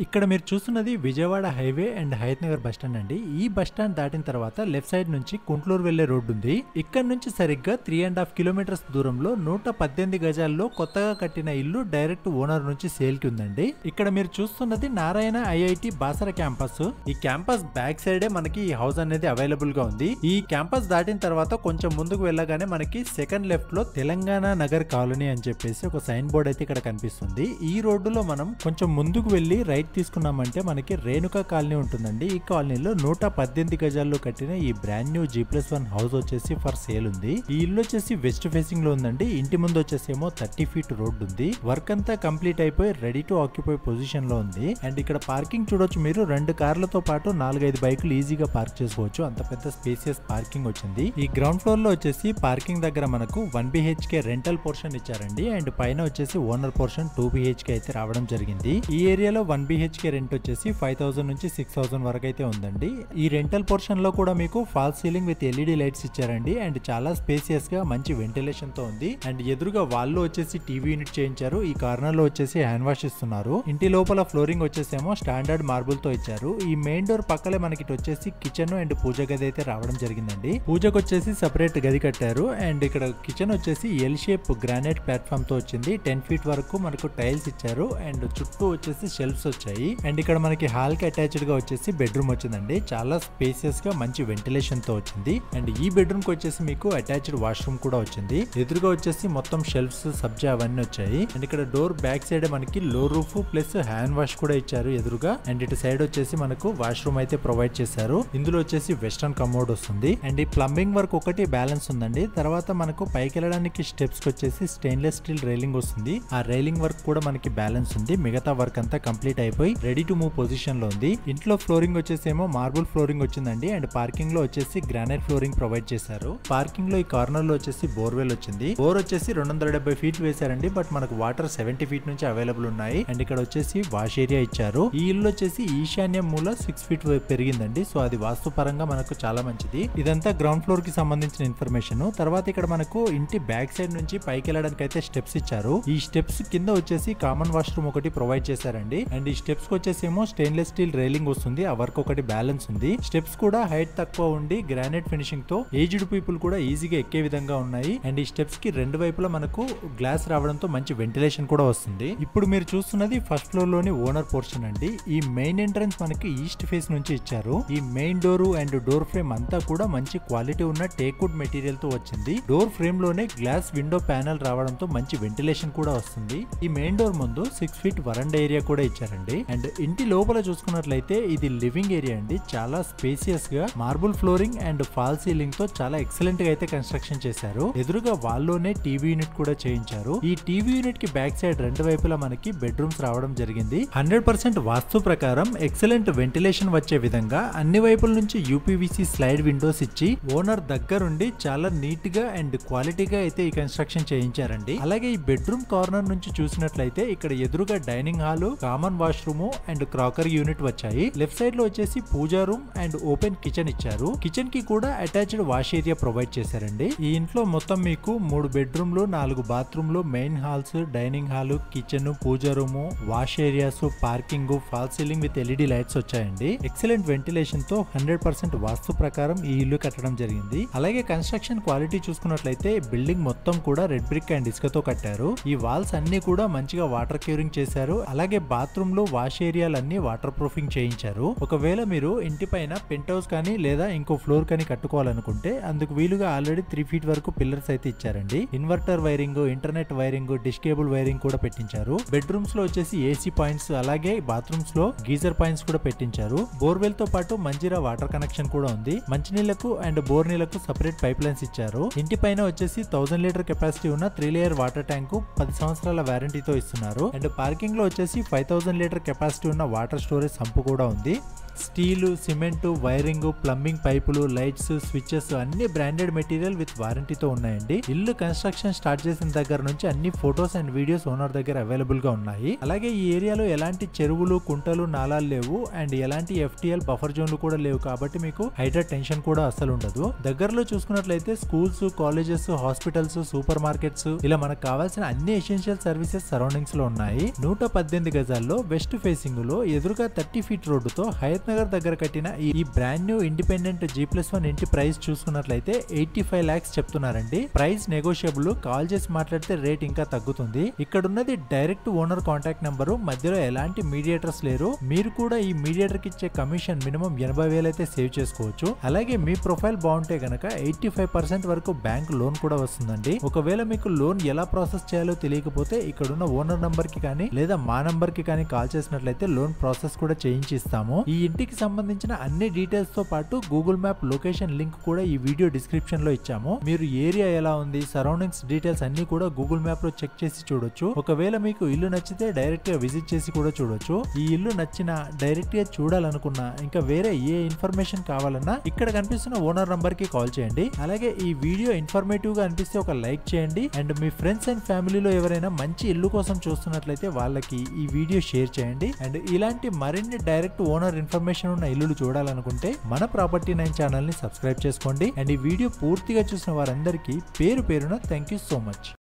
ఇక్కడ మీరు చూస్తున్నది Vijayawada highway and Hayathnagar bus stand అండి. ఈ బస్ స్టాండ్ దాటిన తర్వాత లెఫ్ట్ సైడ్ నుంచి కుంట్లూరు వెళ్లే రోడ్డు ఉంది. ఇక్కడ నుంచి సరిగ్గా 3.5 కిలోమీటర్స్ దూరంలో 118 గజాల్లో కొత్తగా కట్టిన ఇల్లు డైరెక్ట్ ఓనర్ నుంచి సేల్ కి ఉందండి. ఇక్కడ మీరు చూస్తున్నది నారాయణ ఐఐటి బాసర క్యాంపస్. ఈ క్యాంపస్ బ్యాక్ సైడే మనకి ఈ హౌస్ అనేది అవైలబుల్ గా ఉంది. ఈ క్యాంపస్ దాటిన తర్వాత కొంచెం ముందుకు వెళ్ళగానే మనకి సెకండ్ లెఫ్ట్ లో తెలంగాణ నగర్ కాలనీ అని చెప్పేసి ఒక సైన్ బోర్డ్ అయితే ఇక్కడ కనిపిస్తుంది. ఈ రోడ్డులో మనం కొంచెం ముందుకు వెళ్లి రైట్ తీసుకున్నామంటే మనకి రేణుకా కాలనీ ఉంటుందండి. ఈ కాలనీలో 118 గజాల్లో కట్టిన ఈ బ్రాండ్ న్యూ G+1 హౌస్ వచ్చేసి ఫర్ సేల్ ఉంది. ఈ ఇల్లు వచ్చేసి వెస్ట్ ఫేసింగ్ లో ఉందండి. ఇంటి ముందు వచ్చేసేమో 30 ఫీట్ రోడ్ ఉంది. వర్క్ అంతా కంప్లీట్ అయిపోయి రెడీ టు ఆక్యుపై పొజిషన్ లో ఉంది. అండ్ ఇక్కడ పార్కింగ్ చూడొచ్చు మీరు, 2 కార్లతో పాటు 4-5 బైకులు ఈజీగా పార్క్ చేసుకోవచ్చు. అంత పెద్ద స్పేసియస్ పార్కింగ్ వచ్చింది. ఈ గ్రౌండ్ ఫ్లోర్ లో వచ్చేసి పార్కింగ్ దగ్గర మనకు 1 BHK రెంటల్ పోర్షన్ ఇచ్చారండి. అండ్ పైన వచ్చేసి ఓనర్ పోర్షన్ 2 BHK అయితే రావడం జరిగింది. ఈ ఏరియాలో 1 BHK రెంట్ వచ్చేసి 5,000 నుంచి 6,000 వరకు అయితే ఉందండి. ఈ రెంటల్ పోర్షన్ లో కూడా మీకు false ceiling with LED lights ఇచ్చారండి. అండ్ చాలా స్పేసియస్ గా మంచి వెంటిలేషన్ తో ఉంది. అండ్ ఎదురుగా వాళ్ళు వచ్చేసి టీవీ యూనిట్ చేయించారు. ఈ కార్నర్ లో వచ్చేసి హ్యాండ్ వాష్ ఇస్తున్నారు. ఇంటి లోపల ఫ్లోరింగ్ వచ్చేసేమో స్టాండర్డ్ మార్బుల్ తో ఇచ్చారు. ఈ మెయిన్ డోర్ పక్కలే మనకి వచ్చేసి కిచెన్ అండ్ పూజ గది అయితే రావడం జరిగిందండి. పూజకు వచ్చేసి సెపరేట్ గది కట్టారు. అండ్ ఇక్కడ కిచెన్ వచ్చేసి ఎల్ షేప్ గ్రానైట్ ప్లాట్ఫామ్ తో వచ్చింది. 10 ఫీట్ వరకు మనకు టైల్స్ ఇచ్చారు. అండ్ చుట్టూ వచ్చేసి షెల్ఫ్స్ వచ్చాయి. అండ్ ఇక్కడ మనకి హాల్ కి అటాచ్డ్ గా వచ్చేసి బెడ్రూమ్ వచ్చిందండి. చాలా స్పేసియస్ గా మంచి వెంటిలేషన్ తో వచ్చింది. అండ్ ఈ బెడ్రూమ్ కి వచ్చేసి మీకు అటాచ్డ్ వాష్రూమ్ కూడా వచ్చింది. ఎదురుగా వచ్చేసి మొత్తం షెల్ఫ్స్ సబ్జా అవన్నీ వచ్చాయి. అండ్ ఇక్కడ డోర్ బ్యాక్ సైడ్ మనకి లో రూఫ్ ప్లస్ హ్యాండ్ వాష్ కూడా ఇచ్చారు ఎదురుగా. అండ్ ఇటు సైడ్ వచ్చేసి మనకు వాష్రూమ్ అయితే ప్రొవైడ్ చేశారు. ఇందులో వచ్చేసి వెస్టర్న్ కమోడ్ వస్తుంది. అండ్ ఈ ప్లంబింగ్ వర్క్ ఒకటి బ్యాలెన్స్ ఉందండి. తర్వాత మనకు పైకి వెళ్ళడానికి స్టెప్స్ కి వచ్చేసి స్టెయిన్లెస్ స్టీల్ రైలింగ్ వస్తుంది. ఆ రైలింగ్ వర్క్ కూడా మనకి బ్యాలెన్స్ ఉంది. మిగతా వర్క్ అంతా కంప్లీట్ అయిపోయి రెడీ టు మూవ్ పొజిషన్ లో ఉంది. ఇంట్లో ఫ్లోరింగ్ వచ్చేసేమో మార్బుల్ ఫ్లోరింగ్ వచ్చిందండి. అండ్ పార్కింగ్ లో వచ్చేసి గ్రానైట్ ఫ్లోరింగ్ ప్రొవైడ్ చేశారు. పార్కింగ్ లో ఈ కార్నర్ లో వచ్చేసి బోర్వెల్ వచ్చింది. బోర్ వచ్చేసి 270 ఫీట్ వేశారండి. బట్ మనకు వాటర్ 70 ఫీట్ నుంచి అవైలబుల్ ఉన్నాయి. అండ్ ఇక్కడ వచ్చేసి వాష్ ఏరియా ఇచ్చారు. ఈ ఇల్లు వచ్చేసి ఈశాన్యం మూల 6 ఫీట్ పెరిగిందండి. సో అది వాస్తు పరంగా మనకు చాలా మంచిది. ఇదంతా గ్రౌండ్ ఫ్లోర్ కి సంబంధించిన ఇన్ఫర్మేషన్. తర్వాత ఇక్కడ మనకు ఇంటి బ్యాక్ సైడ్ నుంచి పైకి వెళ్ళడానికి అయితే స్టెప్స్ ఇచ్చారు. ఈ స్టెప్స్ కింద వచ్చేసి కామన్ వాష్రూమ్ ఒకటి ప్రొవైడ్ చేశారండి. అండ్ ఈ స్టెప్స్ వచ్చేసేమో స్టెయిన్లెస్ స్టీల్ రైలింగ్ వస్తుంది. ఆ వర్క్ ఒకటి బ్యాలెన్స్ ఉంది. స్టెప్స్ కూడా హైట్ తక్కువ ఉండి గ్రానైట్ ఫినిషింగ్ తో ఏజ్డ్ పీపుల్ కూడా ఈజీగా ఎక్కే విధంగా ఉన్నాయి. అండ్ ఈ స్టెప్స్ కి 2 వైపులా మనకు గ్లాస్ రావడంతో మంచి వెంటిలేషన్ కూడా వస్తుంది. ఇప్పుడు మీరు చూస్తున్నది ఫస్ట్ ఫ్లోర్ లోని ఓనర్ పోర్షన్ అండి. ఈ మెయిన్ ఎంట్రన్స్ మనకి ఈస్ట్ ఫేస్ నుంచి ఇచ్చారు. ఈ main door and door frame అంతా కూడా మంచి క్వాలిటీ ఉన్న టేక్వుడ్ మెటీరియల్ తో వచ్చింది. డోర్ ఫ్రేమ్ లోనే గ్లాస్ విండో ప్యానల్ రావడంతో మంచి వెంటిలేషన్ కూడా వస్తుంది. ఈ మెయిన్ డోర్ ముందు 6 ఫీట్ వరండా ఏరియా కూడా ఇచ్చారండి. అండ్ ఇంటి లోపల చూసుకున్నట్లయితే ఇది లివింగ్ ఏరియా అండి. చాలా స్పేసియస్ గా marble flooring and fall ceiling తో చాలా ఎక్సలెంట్ గా అయితే కన్స్ట్రక్షన్ చేశారు. ఎదురుగా వాళ్ళలోనే టీవీ యూనిట్ కూడా చేయించారు. ఈ టీవీ యూనిట్ కి బ్యాక్ సైడ్ 2 వైపులా మనకి బెడ్రూమ్స్ రావడం జరిగింది. 100% వాస్తు ప్రకారం ఎక్సలెంట్ వెంటిలేషన్ వచ్చే విధంగా అన్ని వైపుల నుంచి UPVC స్లైడ్ విండోస్ ఇచ్చి ఓనర్ దగ్గరుండి చాలా నీట్ గా అండ్ క్వాలిటీగా అయితే ఈ కన్స్ట్రక్షన్ చేయించారండి. అలాగే ఈ బెడ్రూమ్ కార్నర్ నుంచి చూసినట్లయితే ఇక్కడ ఎదురుగా dining hall, common washroom and crockery unit వచ్చాయి. లెఫ్ట్ సైడ్ లో వచ్చేసి పూజా రూమ్ అండ్ ఓపెన్ కిచెన్ ఇచ్చారు. కిచెన్ కి కూడా అటాచ్డ్ వాష్ ఏరియా ప్రొవైడ్ చేశారండి. ఈ ఇంట్లో మొత్తం మీకు 3 బెడ్రూమ్లు, 4 బాత్రూమ్లు, main halls, dining hall, kitchen, puja room, wash areas, parking, fall ceiling with LED lights వచ్చాయండి. ఎక్సలెంట్ వెంటిలేషన్ తో 100% వాస్తు ప్రకారం ఈ ఇల్లు కట్టడం జరిగింది. అలాగే కన్స్ట్రక్షన్ క్వాలిటీ చూసుకున్నట్లయితే బిల్డింగ్ మొత్తం కూడా రెడ్ బ్రిక్ అండ్ ఇసుకతో కట్టారు. ఈ వాల్స్ అన్ని కూడా మంచిగా వాటర్ క్యూరింగ్ చేశారు. అలాగే బాత్రూమ్ లో వాష్ ఏరియాలన్నీ వాటర్ ప్రూఫింగ్ చేయించారు. ఒకవేళ మీరు ఇంటి పైన పెంట్ హౌస్ కానీ లేదా ఇంకో ఫ్లోర్ కానీ కట్టుకోవాలనుకుంటే అందుకు వీలుగా ఆల్రెడీ 3 ఫీట్ వరకు పిల్లర్స్ అయితే ఇచ్చారండి. Inverter wiring, internet wiring, dish cable wiring కూడా పెట్టించారు. బెడ్రూమ్స్ లో వచ్చేసి AC పాయింట్స్, అలాగే బాత్రూమ్స్ లో గీజర్ పాయింట్స్ కూడా పెట్టించారు. బోర్వెల్ తో పాటు మంజీరా వాటర్ కనెక్షన్ కూడా ఉంది. మంచినీళ్లకు అండ్ బోర్ నీళ్లకు సెపరేట్ పైప్ లైన్స్ ఇచ్చారు. ఇంటి పైన వచ్చేసి 1000 లీటర్ కెపాసిటీ ఉన్న 3 లేయర్ వాటర్ ట్యాంక్ 10 సంవత్సరాల వారంటీతో ఇస్తున్నారు. అండ్ పార్కింగ్ లో వచ్చేసి 5000 లీటర్ కెపాసిటీ ఉన్న వాటర్ స్టోరేజ్ సంపు కూడా ఉంది. స్టీలు, సిమెంటు, వైరింగ్, ప్లంబింగ్ పైపులు, లైట్స్, స్విచెస్ అన్ని బ్రాండెడ్ మెటీరియల్ విత్ వారంటీతో ఉన్నాయండి. ఇల్లు కన్స్ట్రక్షన్ స్టార్ట్ చేసిన దగ్గర నుంచి అన్ని ఫొటోస్ అండ్ వీడియోస్ ఓనర్ దగ్గర అవైలబుల్ గా ఉన్నాయి. అలాగే ఈ ఏరియాలో ఎలాంటి చెరువులు, కుంటలు, నాలాలు లేవు అండ్ ఎలాంటి FTL బఫర్ జోన్లు కూడా లేవు కాబట్టి మీకు హైడ్రా టెన్షన్ కూడా అస్సలు ఉండదు. దగ్గరలో చూసుకున్నట్లయితే schools, colleges, hospitals, super markets ఇలా మనకు కావాల్సిన అన్ని ఎసెన్షియల్ సర్వీసెస్ సరౌండింగ్స్ లో ఉన్నాయి. 118 గజాల్లో వెస్ట్ ఫేసింగ్ లో ఎదురుగా 30 ఫీట్ రోడ్డుతో హయత్ నగర్ దగ్గర కట్టిన ఈ బ్రాండ్ న్యూ ఇండిపెండెంట్ G+1 ఇంటి ప్రైస్ చూసుకున్నట్లయితే 85 lakhs చెప్తున్నారండి. ప్రైస్ నెగోషియబుల్, కాల్ చేసి మాట్లాడితే రేట్ ఇంకా తగ్గుతుంది. ఇక్కడ ఉన్నది డైరెక్ట్ ఓనర్ కాంటాక్ట్ నెంబరు, మధ్యలో ఎలాంటి మీడియేటర్స్ లేరు. మీరు కూడా ఈ మీడియేటర్ కి ఇచ్చే కమిషన్ మినిమం 80,000 అయితే సేవ్ చేసుకోవచ్చు. అలాగే మీ ప్రొఫైల్ బాగుంటే గనక 85% వరకు బ్యాంక్ లోన్ కూడా వస్తుందండి. ఒకవేళ మీకు లోన్ ఎలా ప్రాసెస్ చేయాలో తెలియకపోతే ఇక్కడున్న ఓనర్ నంబర్ కి కానీ లేదా మా నంబర్ కి కానీ కాల్ చేసినట్లయితే లోన్ ప్రాసెస్ కూడా చేయించి ఇస్తాము. ఈ ఇంటికి సంబంధించిన అన్ని డీటెయిల్స్ తో పాటు గూగుల్ మ్యాప్ లొకేషన్ లింక్ కూడా ఈ వీడియో డిస్క్రిప్షన్ లో ఇచ్చాము. మీరు ఏరియా ఎలా ఉంది, సరౌండింగ్స్ డీటెయిల్స్ అన్ని కూడా గూగుల్ మ్యాప్ లో చెక్ చేసి చూడొచ్చు. ఒకవేళ మీకు ఇల్లు నచ్చితే డైరెక్ట్ గా విజిట్ చేసి కూడా చూడొచ్చు. ఈ ఇల్లు నచ్చినా, డైరెక్ట్ గా చూడాలనుకున్నా, ఇంకా వేరే ఏ ఇన్ఫర్మేషన్ కావాలన్నా ఇక్కడ కనిపిస్తున్న ఓనర్ నంబర్ కి కాల్ చేయండి. అలాగే ఈ వీడియో ఇన్ఫర్మేటివ్ గా అనిపిస్తే ఒక లైక్ చేయండి అండ్ మీ ఫ్రెండ్స్ అండ్ ఫ్యామిలీలో ఎవరైనా మంచి ఇల్లు కోసం చూస్తున్నట్లయితే వాళ్ళకి ఈ వీడియో షేర్ చేయండి. అండ్ ఇలాంటి మరిన్ని డైరెక్ట్ ఓనర్ ఇన్ఫర్మేషన్ ఉన్న ఇల్లులు చూడాలనుకుంటే మన ప్రాపర్టీ 9 ఛానల్ ని సబ్స్క్రైబ్ చేసుకోండి. అండ్ ఈ వీడియో పూర్తిగా చూసిన వారందరికీ పేరు పేరున థ్యాంక్ యూ సో మచ్.